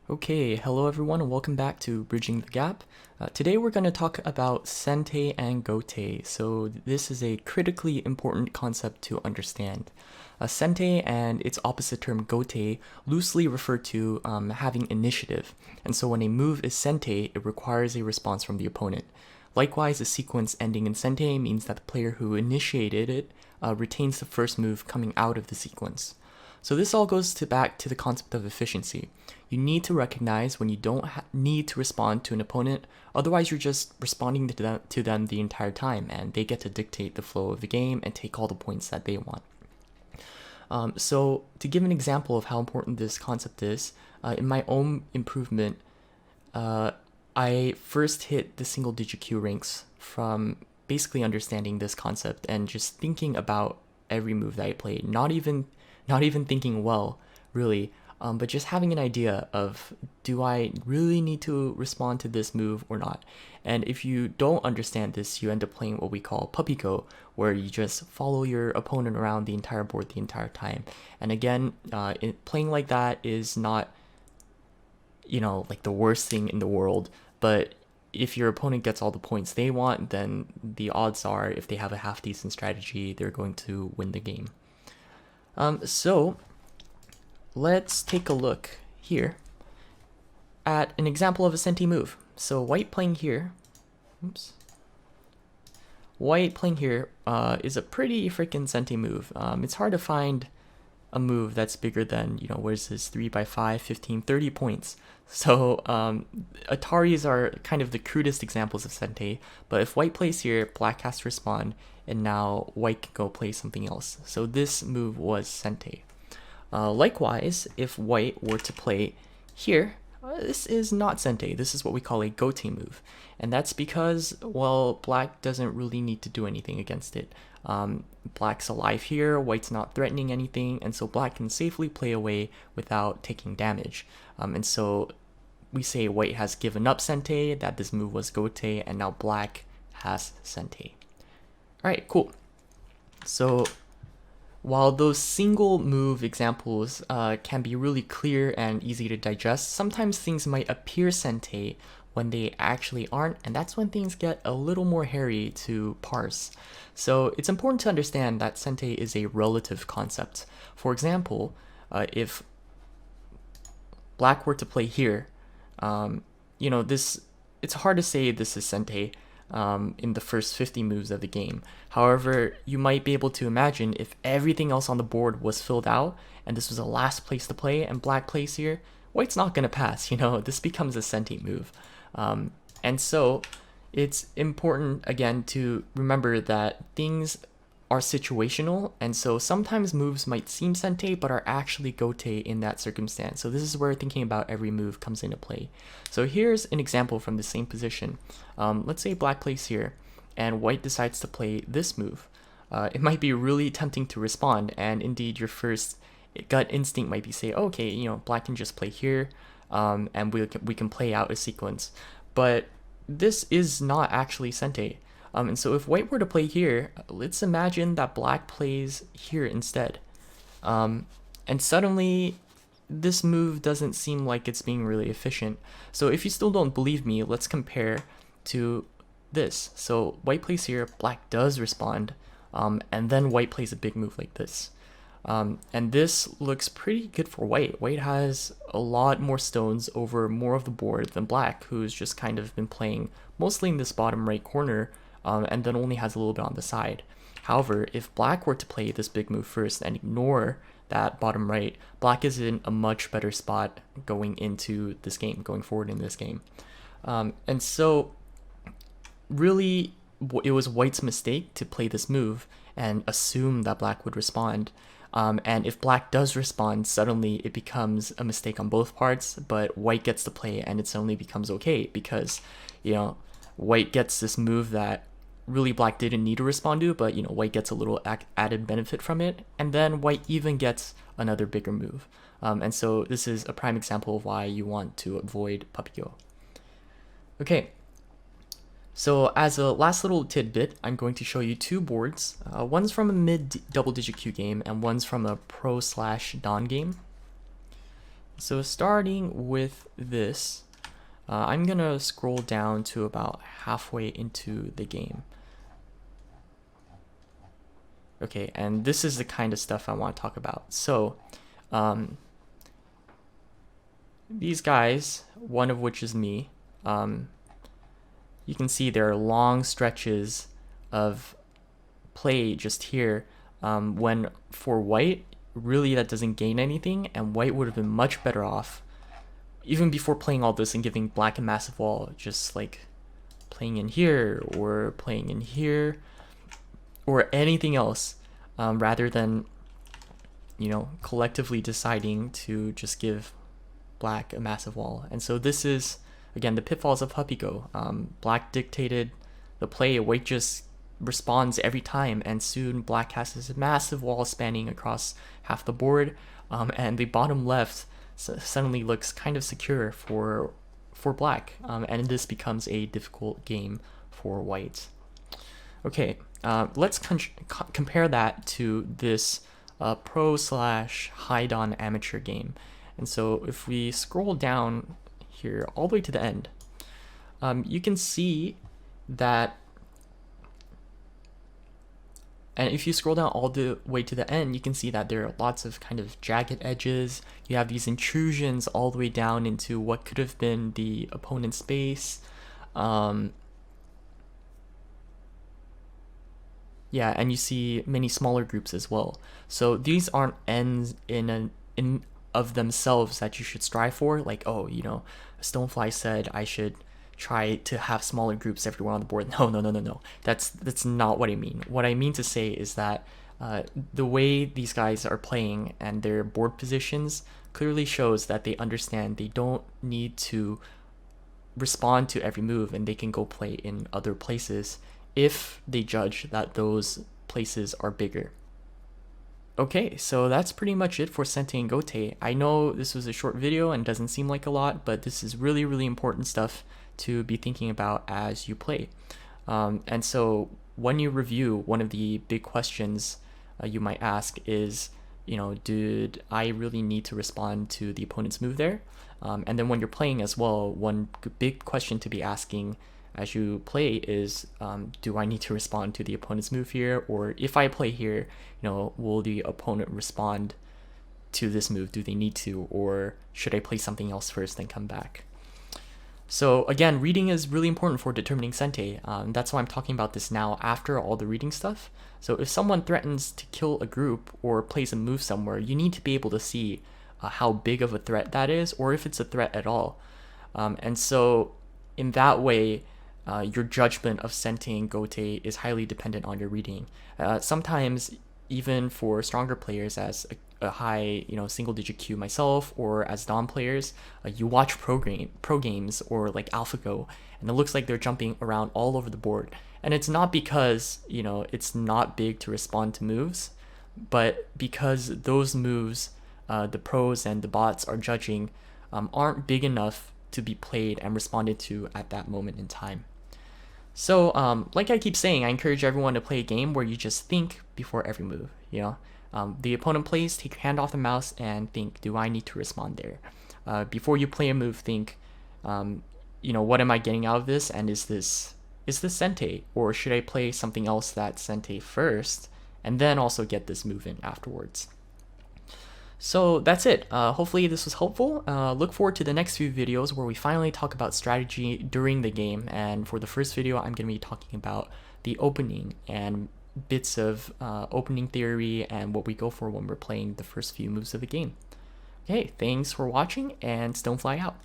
Okay, hello everyone and welcome back to Bridging the Gap. Today we're going to talk about Sente and Gote. So this is a critically important concept to understand. Sente and its opposite term Gote loosely refer to having initiative. And so when a move is Sente, it requires a response from the opponent. Likewise, a sequence ending in Sente means that the player who initiated it retains the first move coming out of the sequence. So this all goes back to the concept of efficiency. You need to recognize when you don't need to respond to an opponent, otherwise you're just responding to them the entire time, and they get to dictate the flow of the game and take all the points that they want. So to give an example of how important this concept is, in my own improvement, I first hit the single digit Q ranks from basically understanding this concept and just thinking about every move that I played, not even thinking well, really, but just having an idea of, do I really need to respond to this move or not? And if you don't understand this, you end up playing what we call puppy go, where you just follow your opponent around the entire board the entire time. And again, playing like that is not, like the worst thing in the world, but if your opponent gets all the points they want, then the odds are, if they have a half decent strategy, they're going to win the game. So let's take a look here at an example of a Sente move. So white playing here, is a pretty freaking Sente move. It's hard to find a move that's bigger than, where's this 3x5, 15, 30 points. So Ataris are kind of the crudest examples of Sente, but if white plays here, black has to respond, and now white can go play something else. So this move was Sente. Likewise, if white were to play here, this is not Sente. This is what we call a Gote move. And that's because, well, black doesn't really need to do anything against it. Black's alive here, white's not threatening anything, and so black can safely play away without taking damage. And so we say white has given up Sente, that this move was Gote, and now black has Sente. Alright, cool. So while those single move examples can be really clear and easy to digest, sometimes things might appear Sente when they actually aren't, and that's when things get a little more hairy to parse. So it's important to understand that Sente is a relative concept. For example, if black were to play here, it's hard to say this is Sente in the first 50 moves of the game. However, you might be able to imagine if everything else on the board was filled out and this was the last place to play and black plays here, white's not going to pass. This becomes a Sente move. And so it's important, again, to remember that things are situational, and so sometimes moves might seem Sente but are actually Gote in that circumstance. So this is where thinking about every move comes into play. So here's an example from the same position. Let's say black plays here and white decides to play this move. It might be really tempting to respond, and indeed your first gut instinct might be say, okay, black can just play here, and we can play out a sequence. But this is not actually Sente. And so if white were to play here, let's imagine that black plays here instead. And suddenly this move doesn't seem like it's being really efficient. So if you still don't believe me, let's compare to this. So white plays here, black does respond, and then white plays a big move like this. And this looks pretty good for white. White has a lot more stones over more of the board than black, who's just kind of been playing mostly in this bottom right corner, and then only has a little bit on the side. However, if black were to play this big move first and ignore that bottom right, black is in a much better spot going into this game, going forward in this game. And so really it was white's mistake to play this move and assume that black would respond. And if black does respond, suddenly it becomes a mistake on both parts, but white gets to play and it suddenly becomes okay because, white gets this move that really black didn't need to respond to, but white gets a little added benefit from it, and then white even gets another bigger move. And so this is a prime example of why you want to avoid puppy go. Okay, so as a last little tidbit, I'm going to show you two boards. One's from a mid double digit Q game and one's from a pro/non game. So starting with this, I'm gonna scroll down to about halfway into the game. Okay, and this is the kind of stuff I want to talk about. So, these guys, one of which is me, you can see there are long stretches of play just here, when for white, really that doesn't gain anything, and white would have been much better off, even before playing all this and giving black a massive wall, just like playing in here, or playing in here, or anything else, rather than, you know, collectively deciding to just give black a massive wall. And so this is, again, the pitfalls of Puppy Go. Black dictated the play, white just responds every time, and soon black has this massive wall spanning across half the board, and the bottom left suddenly looks kind of secure for black, and this becomes a difficult game for white. Okay, let's compare that to this pro/high-don amateur game. And so if we scroll down here all the way to the end, you can see that, and if you scroll down all the way to the end, you can see that there are lots of kind of jagged edges. You have these intrusions all the way down into what could have been the opponent's space. Yeah, and you see many smaller groups as well. So these aren't ends in of themselves that you should strive for. Like, oh, you know, Stonefly said I should try to have smaller groups everywhere on the board. No. That's not what I mean. What I mean to say is that the way these guys are playing and their board positions clearly shows that they understand they don't need to respond to every move, and they can go play in other places if they judge that those places are bigger. Okay, so that's pretty much it for Sente and Gote. I know this was a short video and doesn't seem like a lot, but this is really, really important stuff to be thinking about as you play. And so when you review, one of the big questions you might ask is, you know, did I really need to respond to the opponent's move there? And then when you're playing as well, one big question to be asking as you play is, do I need to respond to the opponent's move here? Or if I play here, you know, will the opponent respond to this move? Do they need to? Or should I play something else first and come back? So again, reading is really important for determining Sente. That's why I'm talking about this now after all the reading stuff. So if someone threatens to kill a group or plays a move somewhere, you need to be able to see how big of a threat that is, or if it's a threat at all. And so in that way, your judgment of Sente and Gote is highly dependent on your reading. Sometimes, even for stronger players, as a high, you know, single-digit Q myself, or as Dom players, you watch pro games or like AlphaGo, and it looks like they're jumping around all over the board. And it's not because, you know, it's not big to respond to moves, but because those moves, the pros and the bots are judging, aren't big enough to be played and responded to at that moment in time. So, like I keep saying, I encourage everyone to play a game where you just think before every move, you know? The opponent plays, take your hand off the mouse and think, do I need to respond there? Before you play a move, think, you know, what am I getting out of this? And is this Sente? Or should I play something else that's Sente first, and then also get this move in afterwards? So that's it. Hopefully this was helpful. Look forward to the next few videos where we finally talk about strategy during the game. And for the first video, I'm going to be talking about the opening and bits of opening theory and what we go for when we're playing the first few moves of the game. Okay, thanks for watching, and Stonefly out.